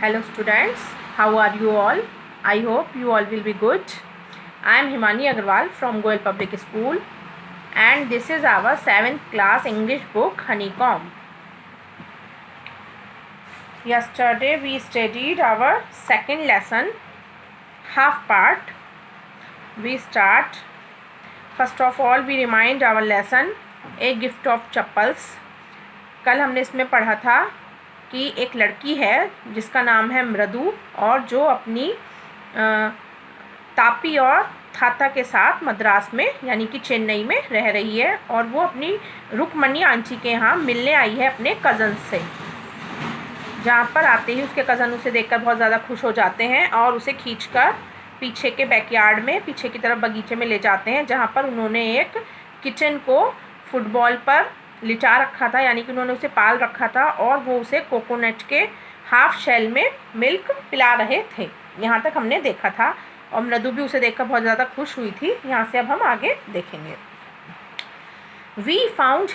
Hello students, how are you all? I hope you all will be good. I am Himani Agarwal from Goel Public School and this is our 7th class English book Honeycomb. Yesterday we studied our second lesson, half part. We start. First of all we remind our lesson, A Gift of Chappals. कल हमने इसमें पढ़ा था कि एक लड़की है जिसका नाम है मृदु और जो अपनी तापी और थाता के साथ मद्रास में यानी कि चेन्नई में रह रही है और वो अपनी रुक्मणी आंटी के यहाँ मिलने आई है अपने कज़न से। जहाँ पर आते ही उसके कज़न उसे देखकर बहुत ज़्यादा खुश हो जाते हैं और उसे खींचकर पीछे के बैकयार्ड में पीछे की तरफ बगीचे में ले जाते हैं, जहाँ पर उन्होंने एक किचन को फुटबॉल पर लिटा रखा था, यानी कि उन्होंने उसे पाल रखा था और वो उसे कोकोनट के हाफ शेल में मिल्क पिला रहे थे। यहाँ तक हमने देखा था और मृदु भी उसे देखकर बहुत ज़्यादा खुश हुई थी। यहाँ से अब हम आगे देखेंगे। We found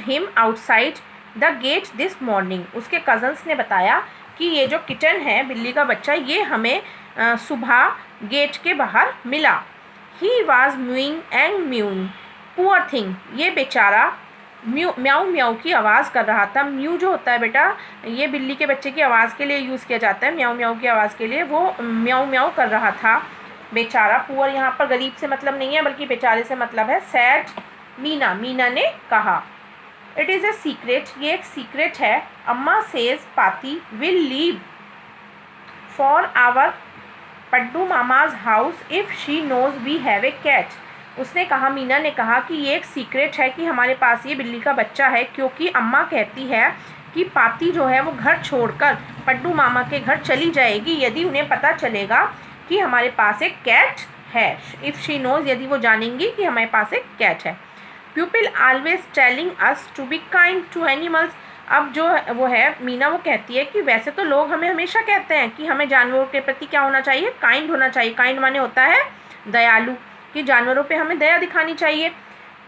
him outside the gate this morning. उसके कज़न्स ने बताया कि ये जो किटन है, बिल्ली का बच्चा, ये हमें सुबह गेट के बाहर मिला। He was mewing and mewing. Poor thing, ये बेचारा म्याऊ म्याऊ की आवाज़ कर रहा था। म्यू जो होता है बेटा, ये बिल्ली के बच्चे की आवाज़ के लिए यूज़ किया जाता है। म्याऊ म्याऊ की आवाज़ के लिए वो म्याऊ म्याऊ कर रहा था बेचारा। पुअर यहाँ पर गरीब से मतलब नहीं है बल्कि बेचारे से मतलब है। सैड मीना, मीना ने कहा। इट इज़ अ सीक्रेट, ये एक सीक्रेट है। Amma says paati will leave for our Paddu mama's house if she knows we have a cat. उसने कहा, मीना ने कहा कि ये एक सीक्रेट है कि हमारे पास ये बिल्ली का बच्चा है, क्योंकि अम्मा कहती है कि पाती जो है वो घर छोड़कर पड्डू मामा के घर चली जाएगी यदि उन्हें पता चलेगा कि हमारे पास एक कैट है। इफ़ शी नोज, यदि वो जानेंगी कि हमारे पास एक कैट है। People always telling us to be kind to animals. अब जो वो है मीना, वो कहती है कि वैसे तो लोग हमें हमेशा कहते हैं कि हमें जानवरों के प्रति क्या होना चाहिए, काइंड होना चाहिए। काइंड माने होता है दयालु, कि जानवरों पे हमें दया दिखानी चाहिए।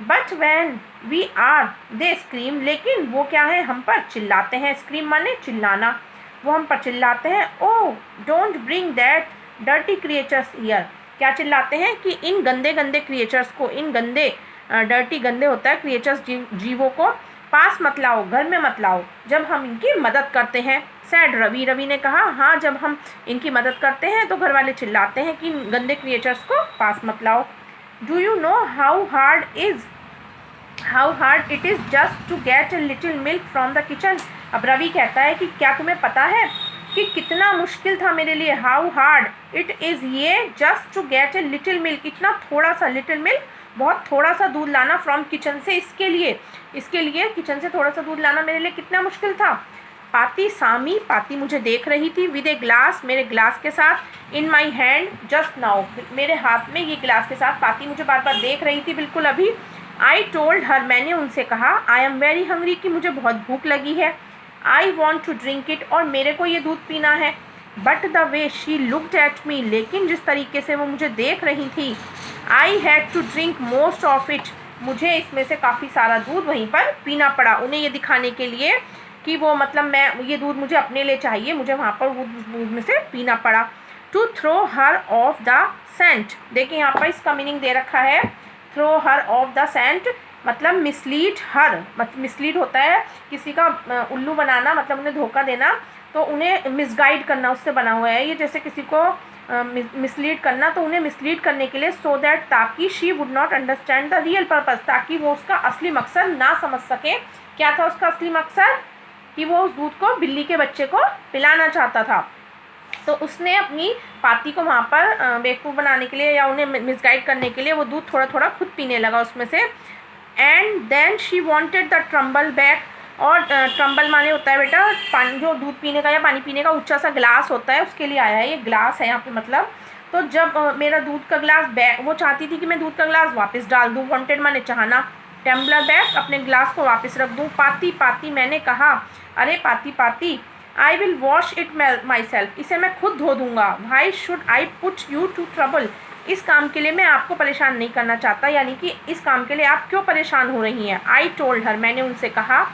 But when we are they scream, लेकिन वो क्या है, हम पर चिल्लाते हैं। स्क्रीम माने चिल्लाना, वो हम पर चिल्लाते हैं। Oh don't bring that dirty creatures here. क्या चिल्लाते हैं कि इन गंदे गंदे क्रिएचर्स को, इन गंदे डर्टी गंदे होता है क्रिएचर्स, जीवों को पास मत लाओ, घर में मत लाओ जब हम इनकी मदद करते हैं। सैड रवि, रवि ने कहा, हाँ जब हम इनकी मदद करते हैं तो घर वाले चिल्लाते हैं कि गंदे क्रिएचर्स को पास मत लाओ। Do you know how hard it is just to get a little milk from the kitchen. अब रवि कहता है कि क्या तुम्हें पता है कि कितना मुश्किल था मेरे लिए, हाउ हार्ड इट इज़, ये just to get a little milk, इतना थोड़ा सा, लिटिल मिल्क बहुत थोड़ा सा दूध लाना फ्रॉम किचन से, इसके लिए किचन से थोड़ा सा दूध लाना मेरे लिए कितना मुश्किल था। पाती सामी, पाती मुझे देख रही थी। विद ए ग्लास, मेरे ग्लास के साथ। इन माई हैंड जस्ट नाउ, मेरे हाथ में ये ग्लास के साथ पाती मुझे बार बार देख रही थी, बिल्कुल अभी। आई टोल्ड हर, मैंने उनसे कहा, आई एम वेरी हंग्री, कि मुझे बहुत भूख लगी है। I want to drink it, और मेरे को ये दूध पीना है। But the way she looked at me, लेकिन जिस तरीके से वो मुझे देख रही थी, I had to drink most of it, मुझे इसमें से काफ़ी सारा दूध वहीं पर पीना पड़ा। उन्हें ये दिखाने के लिए कि वो मतलब मैं, ये दूध मुझे अपने लिए चाहिए, मुझे वहाँ पर वो दूध में से पीना पड़ा। To throw her off the scent, देखिए यहाँ पर इसका मीनिंग दे रखा है। Throw her off the scent मतलब मिसलीड हर, मिसलीड होता है किसी का उल्लू बनाना, मतलब उन्हें धोखा देना, तो उन्हें मिसगाइड करना उससे बना हुआ है ये, जैसे किसी को मिसलीड करना, तो उन्हें मिसलीड करने के लिए, सो दैट, ताकि she would not understand the real purpose, ताकि वो उसका असली मकसद ना समझ सके। क्या था उसका असली मकसद, कि वो उस दूध को बिल्ली के बच्चे को पिलाना चाहता था। तो उसने अपनी पाती को वहाँ पर बेवकूफ़ बनाने के लिए या उन्हें मिसगाइड करने के लिए वो दूध थोड़ा थोड़ा खुद पीने लगा उसमें से। And then she wanted the tumbler back, और ट्रम्बल माने होता है बेटा पानी, जो दूध पीने का या पानी पीने का ऊंचा सा ग्लास होता है, उसके लिए आया है ये ग्लास है यहाँ पे मतलब। तो जब मेरा दूध का ग्लास बैक, वो चाहती थी कि मैं दूध का ग्लास वापस डाल दूँ, वांटेड माने चाहना, टम्बलर बैक अपने ग्लास को वापस रख दूँ। पाती पाती, मैंने कहा, अरे paati paati, I will wash it myself, इसे मैं खुद धो दूँगा। Why should I put you to trouble, इस काम के लिए मैं आपको परेशान नहीं करना चाहता, यानी कि इस काम के लिए आप क्यों परेशान हो रही हैं। आई टोल्ड हर, मैंने उनसे कहा,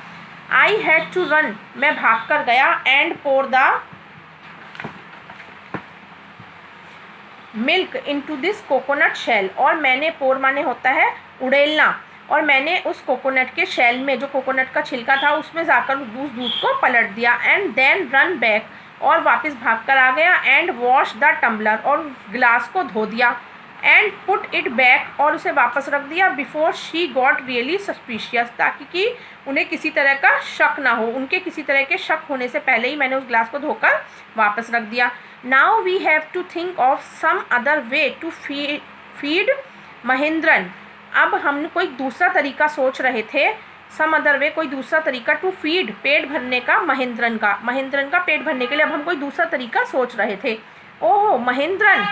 आई हैड टू रन, मैं भाग कर गया, and pour the milk into this coconut shell, और मैंने, पोर माने होता है उड़ेलना, और मैंने उस कोकोनट के शेल में, जो कोकोनट का छिलका था, उसमें जाकर उस दूध को पलट दिया, एंड देन रन बैक, और वापस भाग कर आ गया, एंड वॉश द टम्बलर, और गिलास को धो दिया, एंड पुट इट बैक, और उसे वापस रख दिया, before she got really suspicious, ताकि कि उन्हें किसी तरह का शक ना हो, उनके किसी तरह के शक होने से पहले ही मैंने उस गिलास को धोकर वापस रख दिया। Now we have to think of some other way to feed Mahendran, अब हम कोई दूसरा तरीका सोच रहे थे, सम अदर वे, कोई दूसरा तरीका, टू फीड, पेट भरने का, महेंद्रन का पेट भरने के लिए अब हम कोई दूसरा तरीका सोच रहे थे। Oh Mahendran,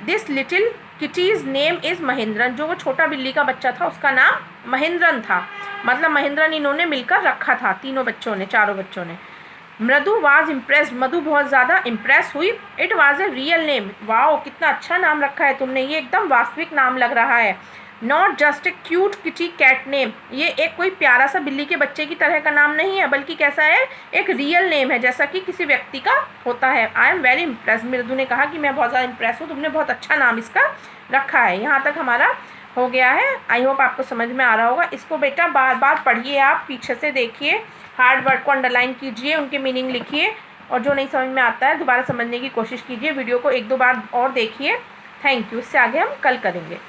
this little kitty's name is Mahendran, जो वो छोटा बिल्ली का बच्चा था उसका नाम महेंद्रन था, मतलब महेंद्रन इन्होंने मिलकर रखा था, तीनों बच्चों ने, चारों बच्चों ने। मृदु वाज इम्प्रेस्ड, मधु बहुत ज़्यादा इम्प्रेस हुई। It was a real name, wow कितना अच्छा नाम रखा है तुमने, ये एकदम वास्तविक नाम लग रहा है। Not just a cute kitty cat name, ये एक कोई प्यारा सा बिल्ली के बच्चे की तरह का नाम नहीं है, बल्कि कैसा है, एक रियल नेम है, जैसा कि किसी व्यक्ति का होता है। आई एम वेरी इम्प्रेस, मृदु ने कहा कि मैं बहुत ज़्यादा इम्प्रेस हूँ, तुमने बहुत अच्छा नाम इसका रखा है। यहाँ तक हमारा हो गया है, आई होप आपको समझ में आ रहा होगा। इसको बेटा बार बार पढ़िए, आप पीछे से देखिए, हार्ड वर्ड को अंडरलाइन कीजिए, उनके मीनिंग लिखिए, और जो नहीं समझ में आता है दोबारा समझने की कोशिश कीजिए, वीडियो को 1-2 बार और देखिए। थैंक यू, इससे आगे हम कल करेंगे।